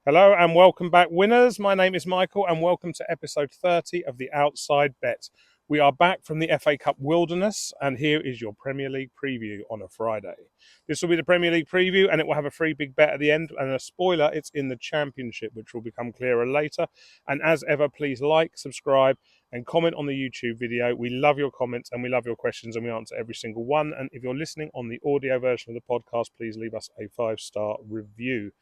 Hello and welcome back, winners. My name is Michael and welcome to episode 30 of the Outside Bet. We are back from the FA Cup wilderness and here is your Premier League preview on a Friday. This will be the Premier League preview and it will have a free big bet at the end, and a spoiler, it's in the Championship, which will become clearer later. And as ever, please like, subscribe and comment on the YouTube video. We love your comments and we love your questions and we answer every single one. And if you're listening on the audio version of the podcast, please leave us a 5-star review.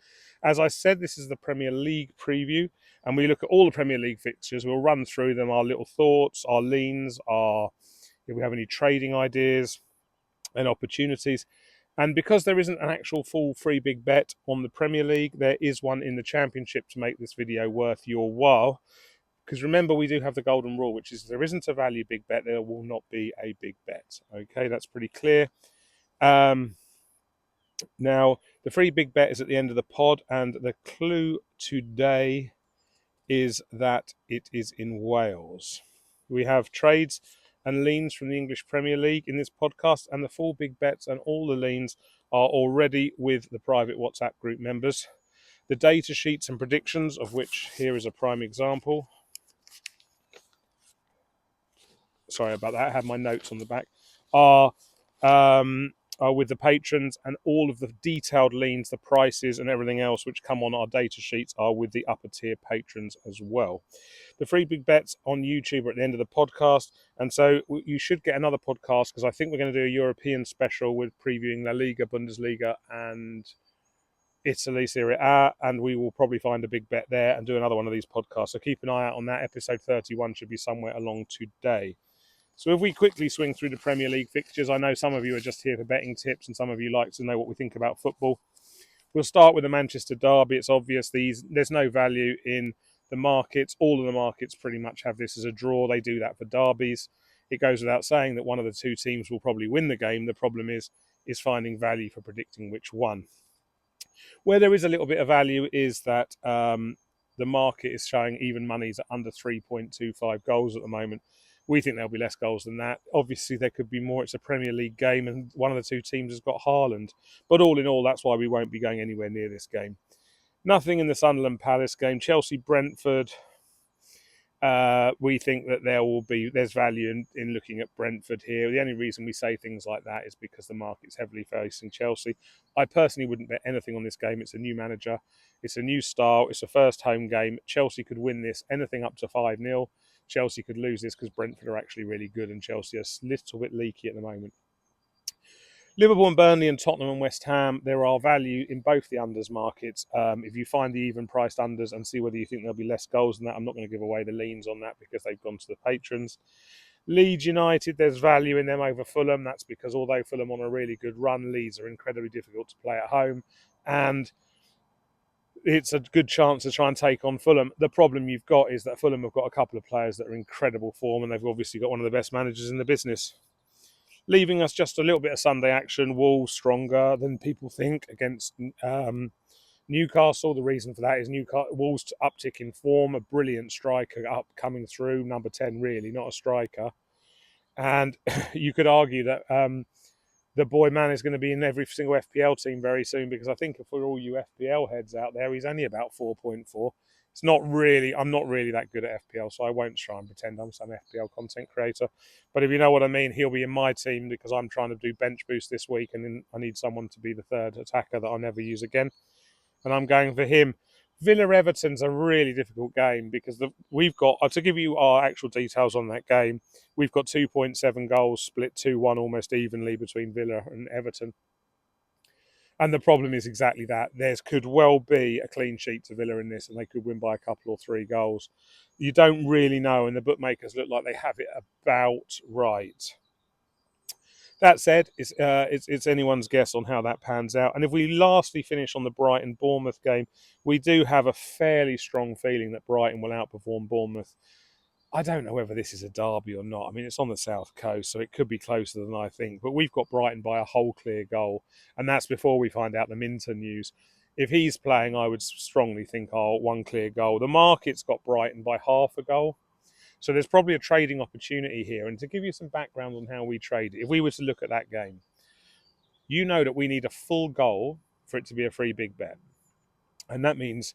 As I said, this is the Premier League preview, and we look at all the Premier League fixtures. We'll run through them, our little thoughts, our leans, if we have any trading ideas and opportunities. And because there isn't an actual full free big bet on the Premier League, there is one in the Championship to make this video worth your while. Because remember, we do have the golden rule, which is if there isn't a value big bet, there will not be a big bet. Okay, that's pretty clear. Now, the free big bet is at the end of the pod, and the clue today is that it is in Wales. We have trades and leans from the English Premier League in this podcast, and the full big bets and all the leans are already with the private WhatsApp group members. The data sheets and predictions, of which here is a prime example. Sorry about that, I have my notes on the back. Are with the patrons, and all of the detailed leans, the prices and everything else which come on our data sheets are with the upper tier patrons as well. The free big bets on YouTube are at the end of the podcast, and so you should get another podcast because I think we're going to do a European special with previewing La Liga, Bundesliga and Italy Serie A, and we will probably find a big bet there and do another one of these podcasts. So keep an eye out on that. Episode 31 should be somewhere along today. So if we quickly swing through the Premier League fixtures, I know some of you are just here for betting tips and some of you like to know what we think about football. We'll start with the Manchester derby. It's obvious there's no value in the markets. All of the markets pretty much have this as a draw. They do that for derbies. It goes without saying that one of the two teams will probably win the game. The problem is finding value for predicting which one. Where there is a little bit of value is that the market is showing even monies at under 3.25 goals at the moment. We think there'll be less goals than that. Obviously, there could be more. It's a Premier League game, and one of the two teams has got Haaland. But all in all, that's why we won't be going anywhere near this game. Nothing in the Sunderland Palace game. Chelsea-Brentford. We think that there's value in looking at Brentford here. The only reason we say things like that is because the market's heavily facing Chelsea. I personally wouldn't bet anything on this game. It's a new manager. It's a new style. It's a first home game. Chelsea could win this, anything up to 5-0. Chelsea could lose this because Brentford are actually really good and Chelsea are a little bit leaky at the moment. Liverpool and Burnley and Tottenham and West Ham, there are value in both the unders markets. If you find the even priced unders and see whether you think there'll be less goals than that, I'm not going to give away the leans on that because they've gone to the patrons. Leeds United, there's value in them over Fulham. That's because although Fulham on a really good run, Leeds are incredibly difficult to play at home. And it's a good chance to try and take on Fulham. The problem you've got is that Fulham have got a couple of players that are in incredible form, and they've obviously got one of the best managers in the business. Leaving us just a little bit of Sunday action. Wolves stronger than people think against Newcastle. The reason for that is Wolves uptick in form, a brilliant striker up coming through, number 10 really, not a striker. And you could argue that the boy man is going to be in every single FPL team very soon, because I think if we're all you FPL heads out there, he's only about 4.4. I'm not really that good at FPL, so I won't try and pretend I'm some FPL content creator. But if you know what I mean, he'll be in my team because I'm trying to do bench boost this week, and then I need someone to be the third attacker that I'll never use again. And I'm going for him. Villa-Everton's a really difficult game because we've got, to give you our actual details on that game, we've got 2.7 goals split 2-1 almost evenly between Villa and Everton. And the problem is exactly that. There could well be a clean sheet to Villa in this, and they could win by a couple or 3 goals. You don't really know, and the bookmakers look like they have it about right. That said, it's anyone's guess on how that pans out. And if we lastly finish on the Brighton-Bournemouth game, we do have a fairly strong feeling that Brighton will outperform Bournemouth. I don't know whether this is a derby or not. I mean, it's on the south coast, so it could be closer than I think. But we've got Brighton by a whole clear goal, and that's before we find out the Minter news. If he's playing, I would strongly think, one clear goal. The market's got Brighton by half a goal. So there's probably a trading opportunity here. And to give you some background on how we trade, if we were to look at that game, you know that we need a full goal for it to be a free big bet. And that means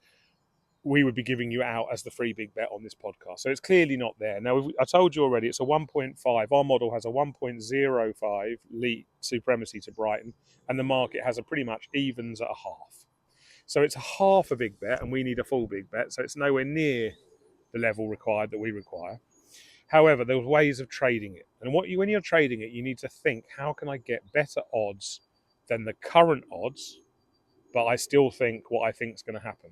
we would be giving you out as the free big bet on this podcast. So it's clearly not there. Now, I told you already, it's a 1.5. Our model has a 1.05 lead supremacy to Brighton, and the market has a pretty much evens at a half. So it's a half a big bet, and we need a full big bet. So it's nowhere near the level required that we require. However, there's ways of trading it. And when you're trading it, you need to think, how can I get better odds than the current odds, but I still think what I think is going to happen?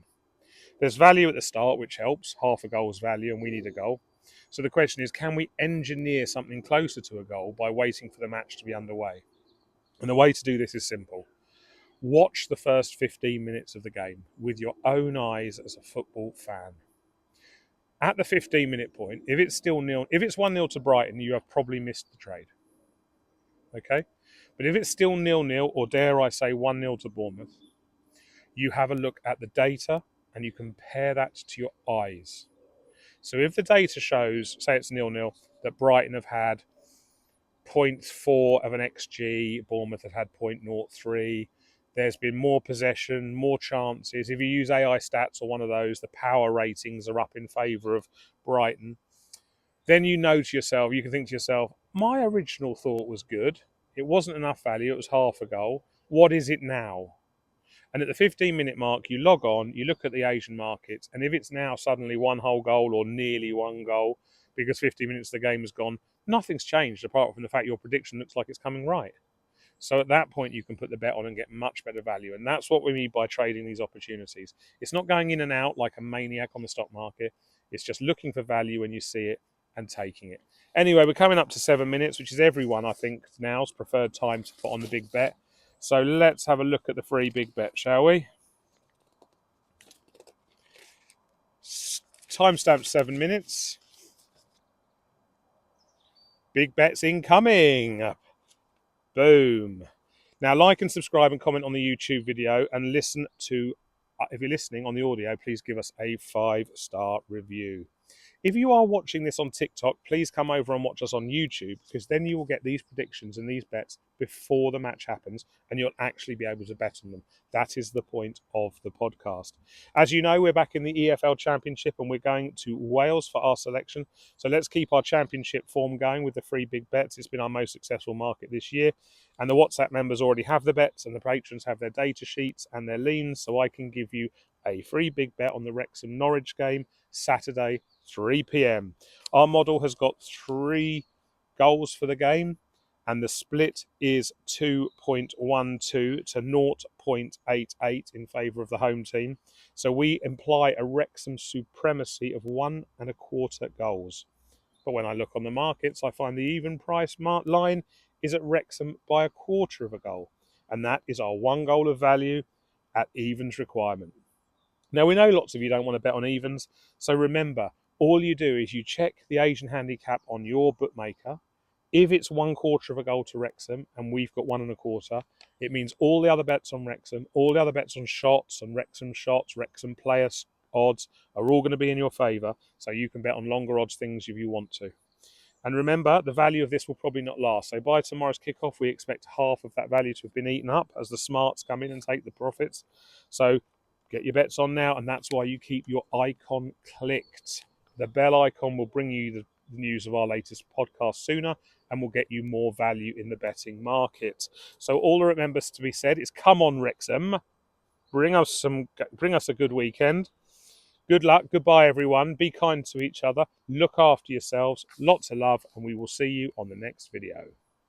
There's value at the start, which helps. Half a goal's value, and we need a goal. So the question is, can we engineer something closer to a goal by waiting for the match to be underway? And the way to do this is simple. Watch the first 15 minutes of the game with your own eyes as a football fan. At the 15-minute point, if it's 1-0 to Brighton, you have probably missed the trade. Okay? But if it's still 0-0, or dare I say 1-0 to Bournemouth, you have a look at the data and you compare that to your eyes. So if the data shows, say it's 0-0, that Brighton have had 0.4 of an XG, Bournemouth have had 0.03, there's been more possession, more chances. If you use AI stats or one of those, the power ratings are up in favour of Brighton. Then you know to yourself, you can think to yourself, my original thought was good. It wasn't enough value, it was half a goal. What is it now? And at the 15-minute mark, you log on, you look at the Asian markets, and if it's now suddenly one whole goal or nearly one goal, because 15 minutes of the game has gone, nothing's changed apart from the fact your prediction looks like it's coming right. So at that point, you can put the bet on and get much better value. And that's what we mean by trading these opportunities. It's not going in and out like a maniac on the stock market. It's just looking for value when you see it and taking it. Anyway, we're coming up to 7 minutes, which is everyone, I think, now's preferred time to put on the big bet. So let's have a look at the free big bet, shall we? Timestamp 7 minutes. Big bets incoming. Boom. Now, like and subscribe and comment on the YouTube video, and listen to, if you're listening on the audio, please give us a 5-star review. If you are watching this on TikTok, please come over and watch us on YouTube, because then you will get these predictions and these bets before the match happens, and you'll actually be able to bet on them. That is the point of the podcast. As you know, we're back in the EFL Championship, and we're going to Wales for our selection. So let's keep our championship form going with the free big bets. It's been our most successful market this year. And the WhatsApp members already have the bets, and the patrons have their data sheets and their leans, so I can give you a free big bet on the Wrexham Norwich game, Saturday, 3 p.m. Our model has got 3 goals for the game, and the split is 2.12 to 0.88 in favour of the home team. So we imply a Wrexham supremacy of 1.25 goals. But when I look on the markets, I find the even price line is at Wrexham by 1/4 goal. And that is our 1 goal of value at evens requirement. Now, we know lots of you don't want to bet on evens. So remember, all you do is you check the Asian handicap on your bookmaker. If it's 1/4 goal to Wrexham and we've got 1.25, it means all the other bets on Wrexham, all the other bets on shots, Wrexham player odds are all going to be in your favour. So you can bet on longer odds things if you want to. And remember, the value of this will probably not last. So by tomorrow's kickoff, we expect half of that value to have been eaten up as the smarts come in and take the profits. So get your bets on now, and that's why you keep your icon clicked. The bell icon will bring you the news of our latest podcast sooner and will get you more value in the betting market. So all that remembers to be said is, come on, Wrexham. Bring us a good weekend. Good luck. Goodbye, everyone. Be kind to each other. Look after yourselves. Lots of love, and we will see you on the next video.